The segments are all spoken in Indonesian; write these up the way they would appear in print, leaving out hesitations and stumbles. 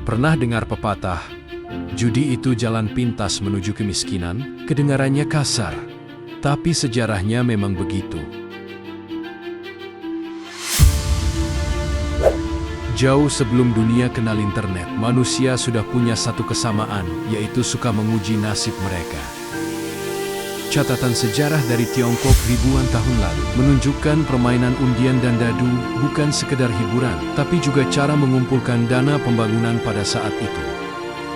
Pernah dengar pepatah, judi itu jalan pintas menuju kemiskinan? Kedengarannya kasar, tapi sejarahnya memang begitu. Jauh sebelum dunia kenal internet, manusia sudah punya satu kesamaan, yaitu suka menguji nasib mereka. Catatan sejarah dari Tiongkok ribuan tahun lalu menunjukkan permainan undian dan dadu bukan sekedar hiburan, tapi juga cara mengumpulkan dana pembangunan pada saat itu.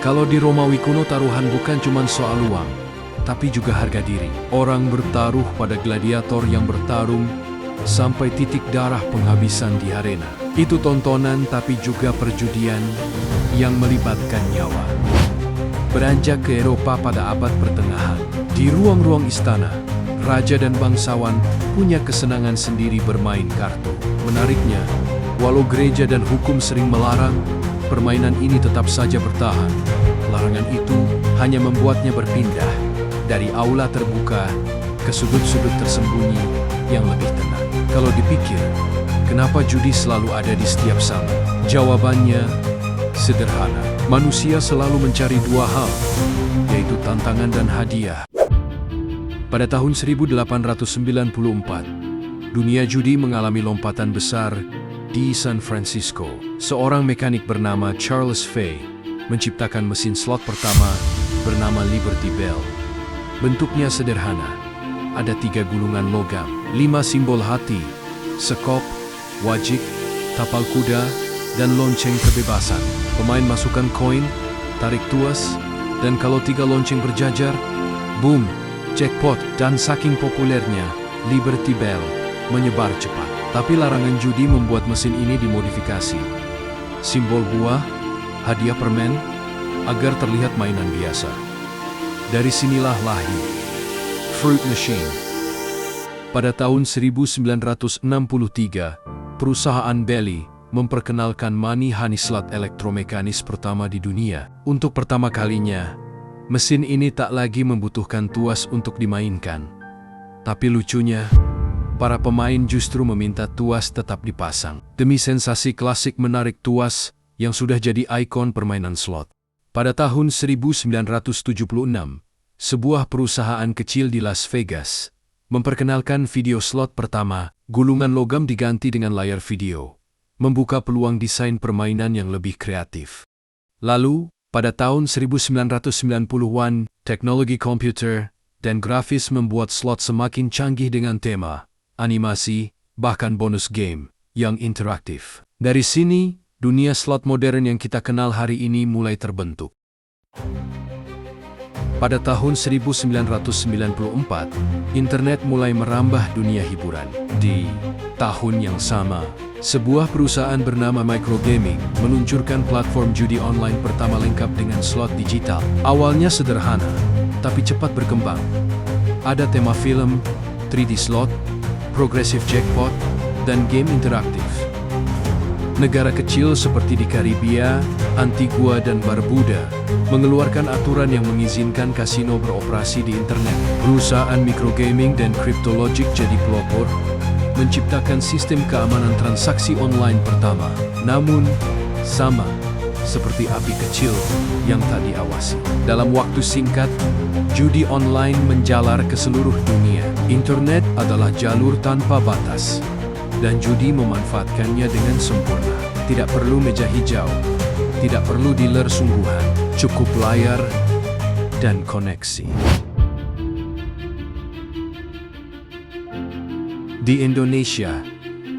Kalau di Romawi kuno taruhan bukan cuma soal uang, tapi juga harga diri. Orang bertaruh pada gladiator yang bertarung sampai titik darah penghabisan di arena. Itu tontonan tapi juga perjudian yang melibatkan nyawa. Beranjak ke Eropa pada abad pertengahan, di ruang-ruang istana, raja dan bangsawan punya kesenangan sendiri bermain kartu. Menariknya, walau gereja dan hukum sering melarang, permainan ini tetap saja bertahan. Larangan itu hanya membuatnya berpindah dari aula terbuka ke sudut-sudut tersembunyi yang lebih tenang. Kalau dipikir, kenapa judi selalu ada di setiap zaman? Jawabannya sederhana. Manusia selalu mencari dua hal, yaitu tantangan dan hadiah. Pada tahun 1894, dunia judi mengalami lompatan besar di San Francisco. Seorang mekanik bernama Charles Fay menciptakan mesin slot pertama bernama Liberty Bell. Bentuknya sederhana. Ada 3 gulungan logam, 5 simbol hati, sekop, wajik, tapal kuda, dan lonceng kebebasan. Pemain masukkan koin, tarik tuas, dan kalau 3 lonceng berjajar, boom, jackpot. Dan saking populernya, Liberty Bell menyebar cepat. Tapi larangan judi membuat mesin ini dimodifikasi. Simbol buah, hadiah permen, agar terlihat mainan biasa. Dari sinilah lahir Fruit Machine. Pada tahun 1963, perusahaan Bally memperkenalkan money honey slot elektromekanis pertama di dunia. Untuk pertama kalinya, mesin ini tak lagi membutuhkan tuas untuk dimainkan. Tapi lucunya, para pemain justru meminta tuas tetap dipasang. Demi sensasi klasik menarik tuas yang sudah jadi ikon permainan slot. Pada tahun 1976, sebuah perusahaan kecil di Las Vegas memperkenalkan video slot pertama. Gulungan logam diganti dengan layar video, membuka peluang desain permainan yang lebih kreatif. Lalu, pada tahun 1990-an, teknologi komputer dan grafis membuat slot semakin canggih dengan tema, animasi, bahkan bonus game yang interaktif. Dari sini, dunia slot modern yang kita kenal hari ini mulai terbentuk. Pada tahun 1994, internet mulai merambah dunia hiburan. Di tahun yang sama, sebuah perusahaan bernama Microgaming meluncurkan platform judi online pertama lengkap dengan slot digital. Awalnya sederhana, tapi cepat berkembang. Ada tema film, 3D slot, progressive jackpot, dan game interaktif. Negara kecil seperti di Karibia, Antigua, dan Barbuda mengeluarkan aturan yang mengizinkan kasino beroperasi di internet. Perusahaan microgaming dan Cryptologic jadi pelopor, menciptakan sistem keamanan transaksi online pertama. Namun, sama seperti api kecil yang tak diawasi. Dalam waktu singkat, judi online menjalar ke seluruh dunia. Internet adalah jalur tanpa batas, dan judi memanfaatkannya dengan sempurna. Tidak perlu meja hijau, tidak perlu dealer sungguhan, cukup layar dan koneksi. Di Indonesia,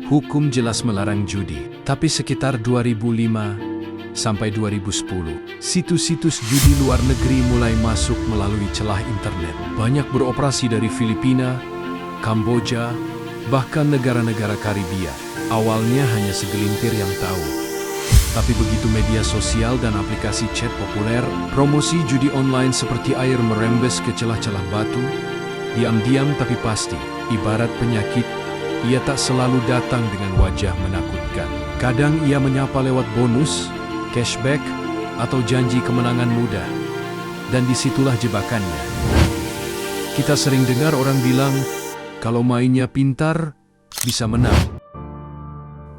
hukum jelas melarang judi, tapi sekitar 2005 sampai 2010, situs-situs judi luar negeri mulai masuk melalui celah internet. Banyak beroperasi dari Filipina, Kamboja, bahkan negara-negara Karibia. Awalnya hanya segelintir yang tahu. Tapi begitu media sosial dan aplikasi chat populer, promosi judi online seperti air merembes ke celah-celah batu, diam-diam tapi pasti, ibarat penyakit, ia tak selalu datang dengan wajah menakutkan. Kadang ia menyapa lewat bonus, cashback, atau janji kemenangan mudah. Dan disitulah jebakannya. Kita sering dengar orang bilang, kalau mainnya pintar, bisa menang.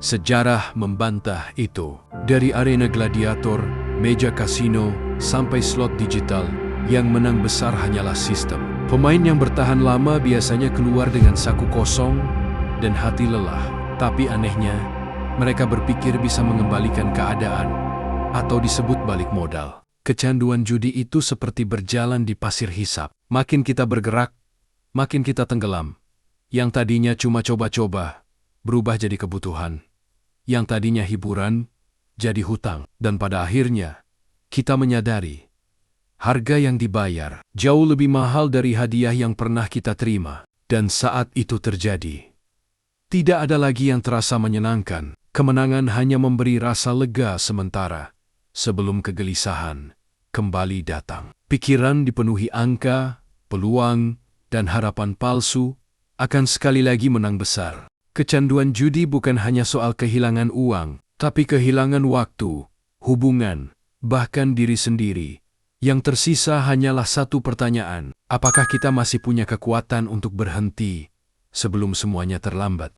Sejarah membantah itu. Dari arena gladiator, meja kasino, sampai slot digital, yang menang besar hanyalah sistem. Pemain yang bertahan lama biasanya keluar dengan saku kosong dan hati lelah. Tapi anehnya, mereka berpikir bisa mengembalikan keadaan, atau disebut balik modal. Kecanduan judi itu seperti berjalan di pasir hisap. Makin kita bergerak, makin kita tenggelam. Yang tadinya cuma coba-coba, berubah jadi kebutuhan. Yang tadinya hiburan, jadi hutang. Dan pada akhirnya, kita menyadari, harga yang dibayar jauh lebih mahal dari hadiah yang pernah kita terima. Dan saat itu terjadi, tidak ada lagi yang terasa menyenangkan. Kemenangan hanya memberi rasa lega sementara, sebelum kegelisahan kembali datang. Pikiran dipenuhi angka, peluang, dan harapan palsu akan sekali lagi menang besar. Kecanduan judi bukan hanya soal kehilangan uang, tapi kehilangan waktu, hubungan, bahkan diri sendiri. Yang tersisa hanyalah satu pertanyaan: apakah kita masih punya kekuatan untuk berhenti sebelum semuanya terlambat?